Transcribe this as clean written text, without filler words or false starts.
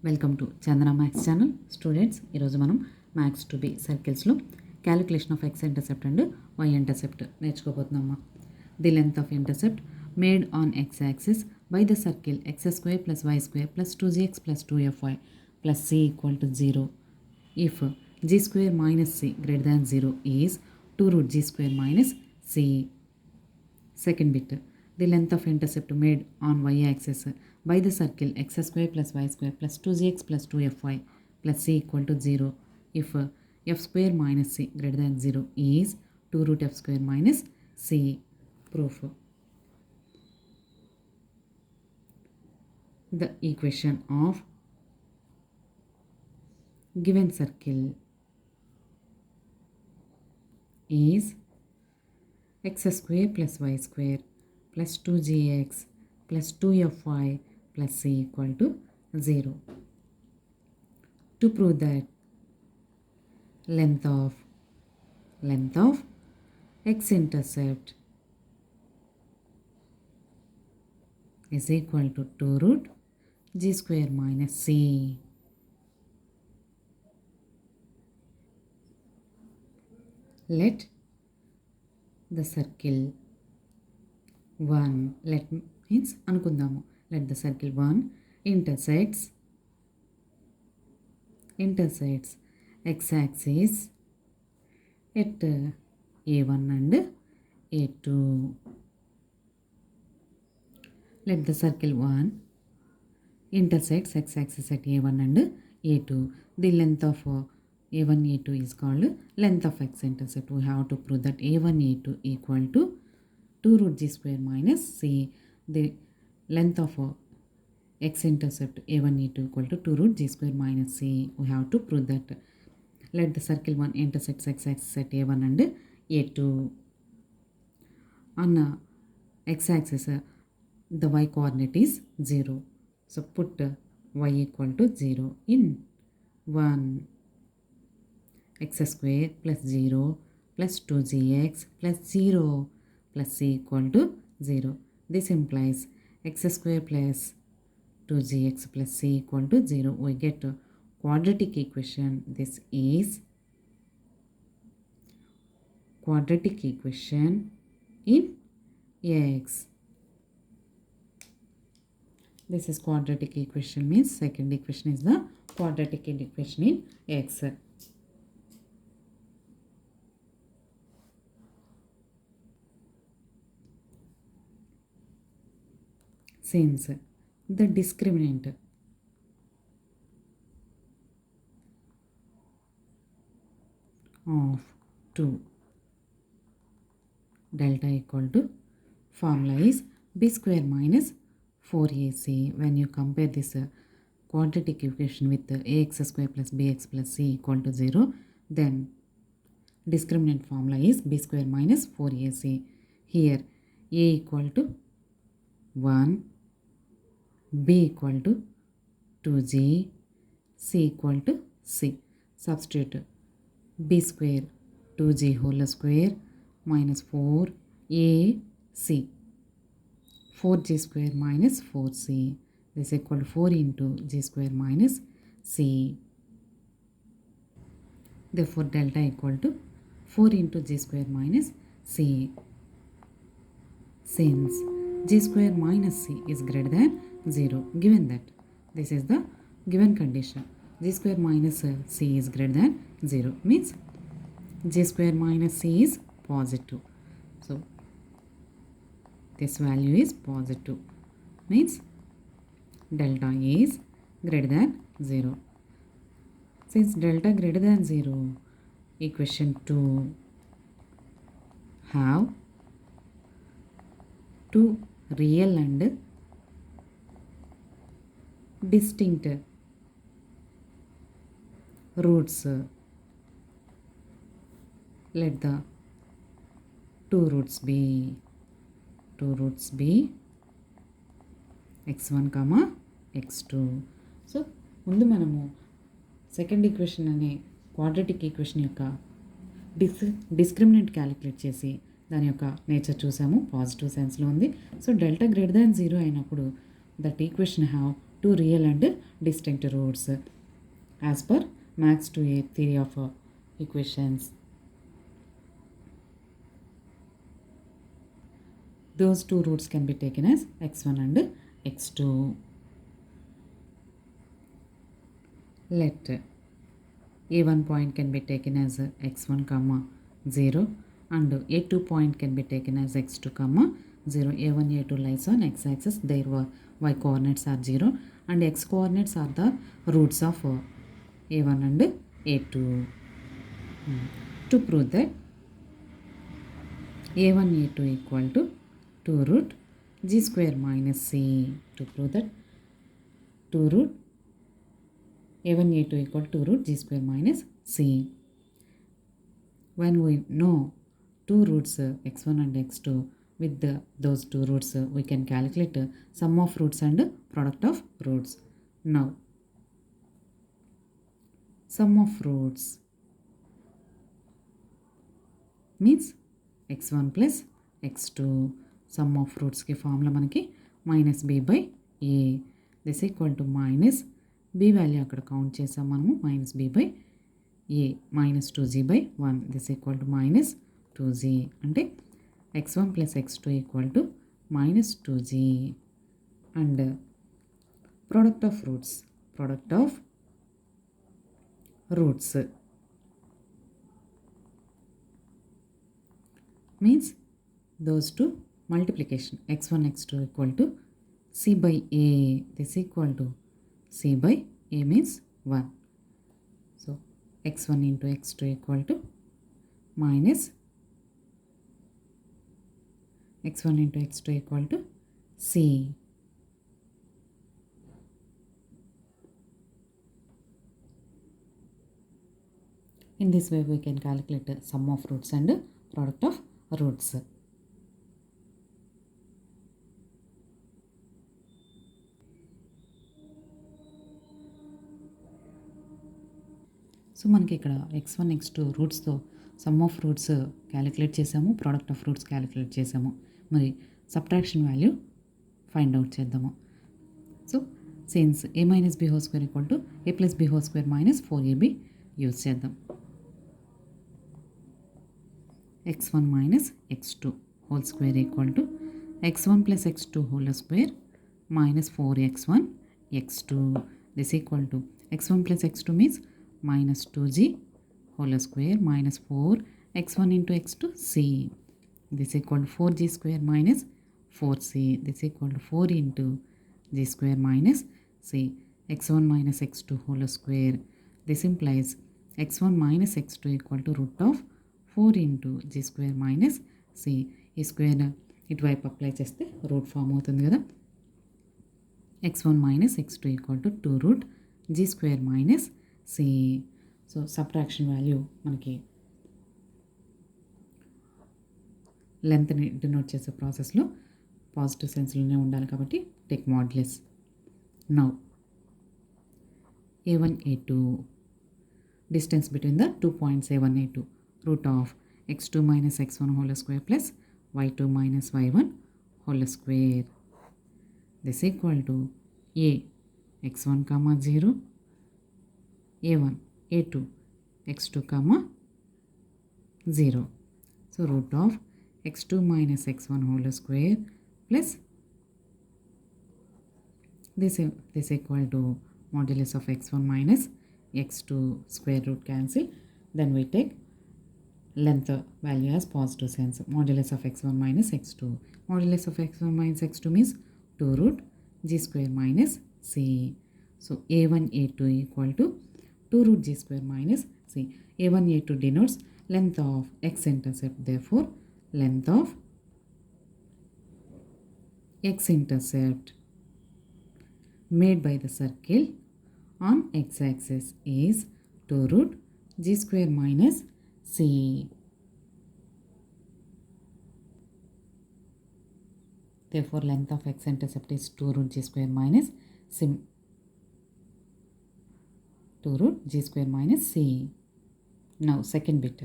Welcome to Chandana maths channel. Students, ఈరోజు మనం maths to be సర్కిల్స్లో calculation of X intercept and Y intercept నేర్చుకోబోతున్నామా. The length of intercept made on X axis by the circle X square plus Y square plus 2gx plus 2fy plus c equal to 0 if g square minus c greater than 0 is 2 root g square minus c. Second bit, the length of intercept made on y-axis by the circle x square plus y square plus 2gx plus 2fy plus c equal to 0 if f square minus c greater than 0 is 2 root f square minus c. Proof. The equation of given circle is x square plus y square plus 2gx plus 2fy plus c equal to 0. To prove that length of x-intercept is equal to 2 root g square minus c. Let the circle 1 let the circle 1 intersects x-axis at a1 and a2. Let the circle 1 intersects x-axis at a1 and a2. The length of a1 a2 is called length of x-intercept. We have to prove that a1 a2 equal to 2 root g square minus c. The length of x-intercept a1 a2 equal to 2 root g square minus c. We have to prove that. Let the circle 1 intersects x-axis at a1 and a2. On x-axis the y coordinate is 0. So put y equal to 0 in 1. X square plus 0 plus 2gx plus 0 plus c equal to 0. This implies x square plus 2gx plus c equal to 0. We get a quadratic equation. This is quadratic equation in x. This is quadratic equation, means second equation is the quadratic equation in x. Since the discriminant of 2 delta equal to formula is b square minus 4ac. When you compare this quadratic equation with ax square plus bx plus c equal to 0, then discriminant formula is b square minus 4ac. Here a equal to 1, b equal to 2g, c equal to c. Substitute b square 2g whole square minus 4ac, 4g square minus 4c. This equal to 4 into g square minus c. Therefore delta equal to 4 into g square minus c. Since g square minus c is greater than 0, given that this is the given condition, g square minus c is greater than 0, means g square minus c is positive. So this value is positive, means delta is greater than 0. Since delta greater than 0, equation 2 have two real and distinct roots. Let the two roots be x1 comma x2. So ముందు మనము second equation అనే quadratic equation యొక్క discriminant calculate చేసి దాని యొక్క nature చూసాము. Positive సెన్స్లో ఉంది. So delta greater than 0 అయినప్పుడు that equation have two real and distinct roots as per Max 2a theory of equations. Those two roots can be taken as x1 and x2. Let a1 point can be taken as x1 comma 0 and a2 point can be taken as x2 comma 0. a1 a2 lies on x-axis, their y coordinates are 0 and x coordinates are the roots of a1 and a2. To prove that a1 a2 equal to 2 root g square minus c, to prove that 2 root a1 a2 equal to 2 root g square minus c. When we know two roots x1 and x2, with those two roots we can calculate sum of roots and product of roots. Now sum of roots means x1 plus x2. Sum of roots की formula మనకి minus b by a. This equal to minus b value అక్కడ count చేసాం మనము, minus b by a minus 2g by 1. This equal to minus 2g అంటే x1 plus x2 equal to minus 2g. And product of roots means those two multiplication x1 x2 equal to c by a. This equal to c by a means 1. So x1 into x2 equal to minus x1 into x2 equal to c. In this way we can calculate sum of roots and product of roots. So మనకి ఇక్కడ x1 x2 రూట్స్తో sum of roots calculate చేసాము, product of roots calculate చేసాము. మరి subtraction value find out చేద్దాము. So since a minus b whole square equal to a plus b whole square minus 4ab use చేద్దాం. x1 minus x2 whole square equal to x1 plus x2 whole square minus 4x1 x2. This equal to x1 plus x2 means minus 2g whole square minus 4 x1 into x2 c. This equal to 4g square minus 4c. This equal to 4 into g square minus c. x1 minus x2 whole square. This implies x1 minus x2 equal to root of 4 into g square minus c. ఈ square ఇటువైపు apply చేస్తే route form అవుతుంది కదా. x1 minus x2 equal to 2 root g square minus c. So subtraction value మనకి లెంత్ని denote చేసే ప్రాసెస్లో positive సెన్స్లోనే ఉండాలి కాబట్టి take modulus. Now a1 a2 distance between the 2 points a1 a2 root of x2 minus x1 whole square plus y2 minus y1 whole square. This equal to a x1 comma 0 a1 a2 x2 comma 0. So root of x2 minus x1 whole square plus this equal to modulus of x1 minus x2 square root cancel. Then we take length value as positive sense. Modulus of x1 minus x2. Modulus of x1 minus x2 means 2 root g square minus c. So a1 a2 equal to 2 root g square minus c. a1 a2 denotes length of x-intercept. Therefore length of x-intercept made by the circle on x-axis is 2 root g square minus c. Therefore length of x-intercept is 2 root g square minus c. 2 root g square minus c. Now second bit.